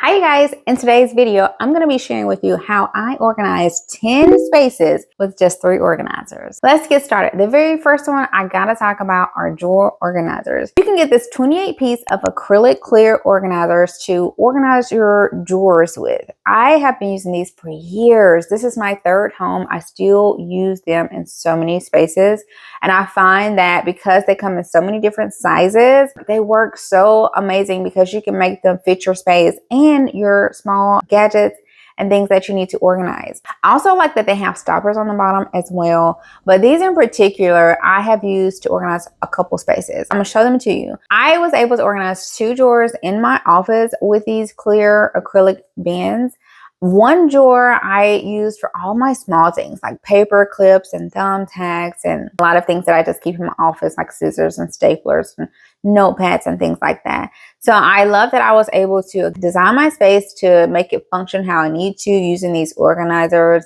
Hi, you guys. In today's video, I'm going to be sharing with you how I organize 10 spaces with just 3 organizers. Let's get started. The very first one I got to talk about are drawer organizers. You can get this 28 piece of acrylic clear organizers to organize your drawers with. I have been using these for years. This is my third home. I still use them in so many spaces. And I find that because they come in so many different sizes, they work so amazing because you can make them fit your space and your small gadgets and things that you need to organize. I also like that they have stoppers on the bottom as well, but these in particular I have used to organize a couple spaces. I'm gonna show them to you. I was able to organize 2 drawers in my office with these clear acrylic bins. One drawer I used for all my small things like paper clips and thumbtacks and a lot of things that I just keep in my office like scissors and staplers and notepads and things like that. So I love that I was able to design my space to make it function how I need to using these organizers.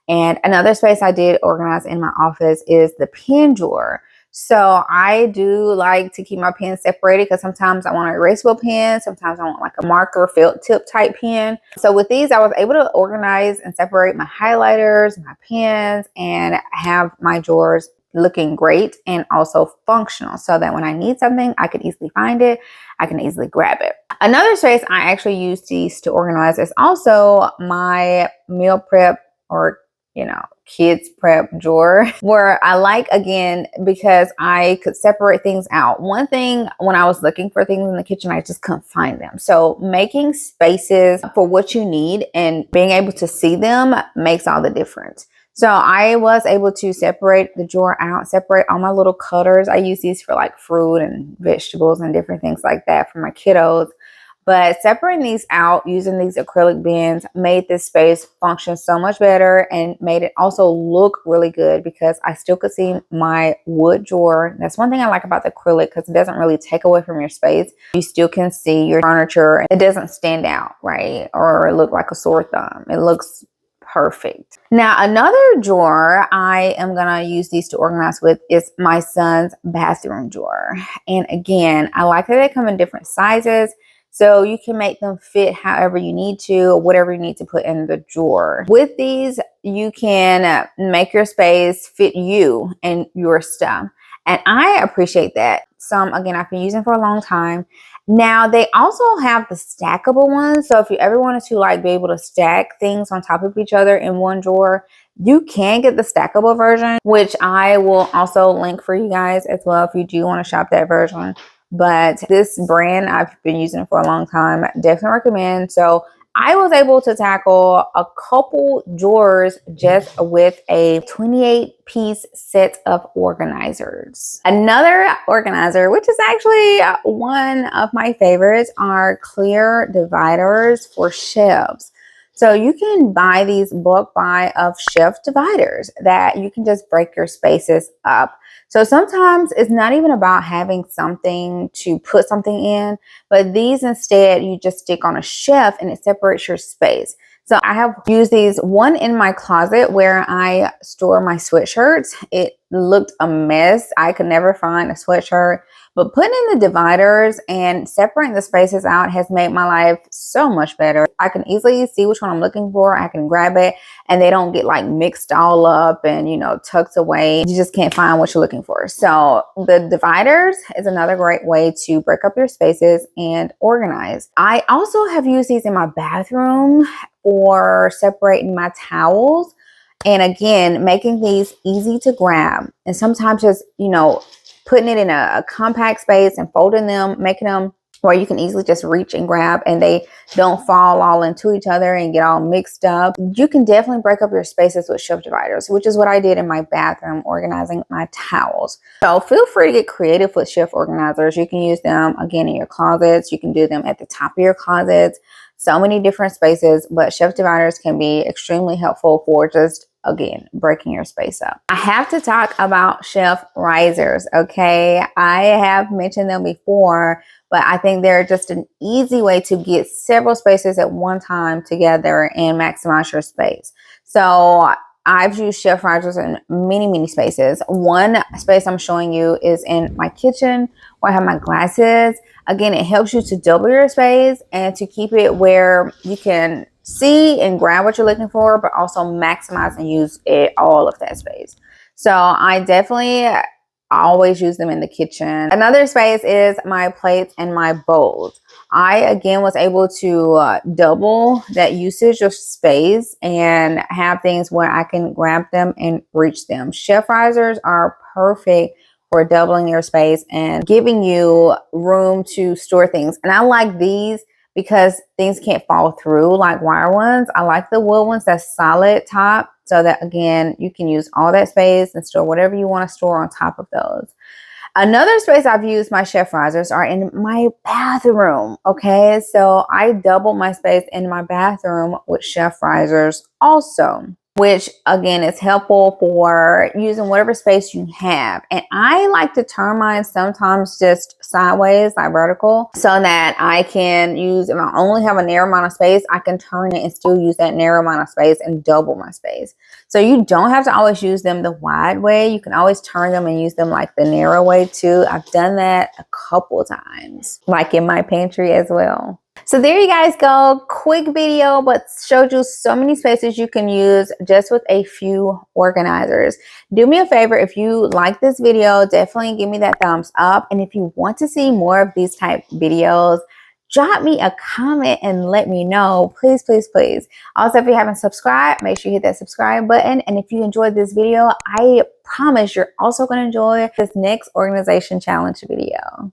And another space I did organize in my office is the pen drawer. So I do like to keep my pens separated because sometimes I want an erasable pen, sometimes I want like a marker felt tip type pen. So with these, I was able to organize and separate my highlighters, my pens, and have my drawers looking great and also functional so that when I need something, I can easily find it. I can easily grab it. Another space I actually use these to organize is also my meal prep or kids prep drawer where I like, again, because I could separate things out. One thing when I was looking for things in the kitchen, I just couldn't find them. So making spaces for what you need and being able to see them makes all the difference. So I was able to separate the drawer out, separate all my little cutters. I use these for like fruit and vegetables and different things like that for my kiddos. But separating these out using these acrylic bins made this space function so much better and made it also look really good because I still could see my wood drawer. That's one thing I like about the acrylic because it doesn't really take away from your space. You still can see your furniture. It doesn't stand out, right? Or look like a sore thumb. It looks perfect. Now, another drawer I am going to use these to organize with is my son's bathroom drawer. And again, I like that they come in different sizes. So you can make them fit however you need to, whatever you need to put in the drawer. With these, you can make your space fit you and your stuff. And I appreciate that. Some, again, I've been using for a long time. Now, they also have the stackable ones. So if you ever wanted to be able to stack things on top of each other in one drawer, you can get the stackable version, which I will also link for you guys as well if you do want to shop that version. But this brand I've been using for a long time, definitely recommend. So I was able to tackle a couple drawers just with a 28 piece set of organizers. Another organizer, which is actually one of my favorites, are clear dividers for shelves. So you can buy these bulk buy of shelf dividers that you can just break your spaces up. So sometimes it's not even about having something to put something in, but these instead you just stick on a shelf and it separates your space. So I have used these, one in my closet where I store my sweatshirts. It looked a mess. I could never find a sweatshirt. But putting in the dividers and separating the spaces out has made my life so much better. I can easily see which one I'm looking for. I can grab it and they don't get mixed all up and, tucked away. You just can't find what you're looking for. So the dividers is another great way to break up your spaces and organize. I also have used these in my bathroom for separating my towels. And again, making these easy to grab and sometimes just, putting it in a compact space and folding them, making them where you can easily just reach and grab and they don't fall all into each other and get all mixed up. You can definitely break up your spaces with shelf dividers, which is what I did in my bathroom organizing my towels. So feel free to get creative with shelf organizers. You can use them again in your closets. You can do them at the top of your closets. So many different spaces, but shelf dividers can be extremely helpful for just, again, breaking your space up. I have to talk about shelf risers, okay? I have mentioned them before, but I think they're just an easy way to get several spaces at one time together and maximize your space. So I've used shelf risers in many spaces. One space I'm showing you is in my kitchen where I have my glasses. Again, it helps you to double your space and to keep it where you can see and grab what you're looking for, but also maximize and use all of that space. So I definitely always use them in the kitchen. Another space is my plates and my bowls. I again was able to double that usage of space and have things where I can grab them and reach them. Chef risers are perfect for doubling your space and giving you room to store things. And I like these because things can't fall through like wire ones. I like the wood ones that's solid top, so that again, you can use all that space and store whatever you want to store on top of those. Another space I've used my chef risers are in my bathroom. Okay, so I double my space in my bathroom with chef risers also, which again is helpful for using whatever space you have. And I like to turn mine sometimes just sideways, like vertical, so that I can use, if I only have a narrow amount of space, I can turn it and still use that narrow amount of space and double my space. So you don't have to always use them the wide way. You can always turn them and use them like the narrow way too. I've done that a couple times, like in my pantry as well. So there you guys go. Quick video, but showed you so many spaces you can use just with a few organizers. Do me a favor, if you like this video, definitely give me that thumbs up. And if you want to see more of these type videos, drop me a comment and let me know. Please, please, please. Also, if you haven't subscribed, make sure you hit that subscribe button. And if you enjoyed this video, I promise you're also going to enjoy this next organization challenge video.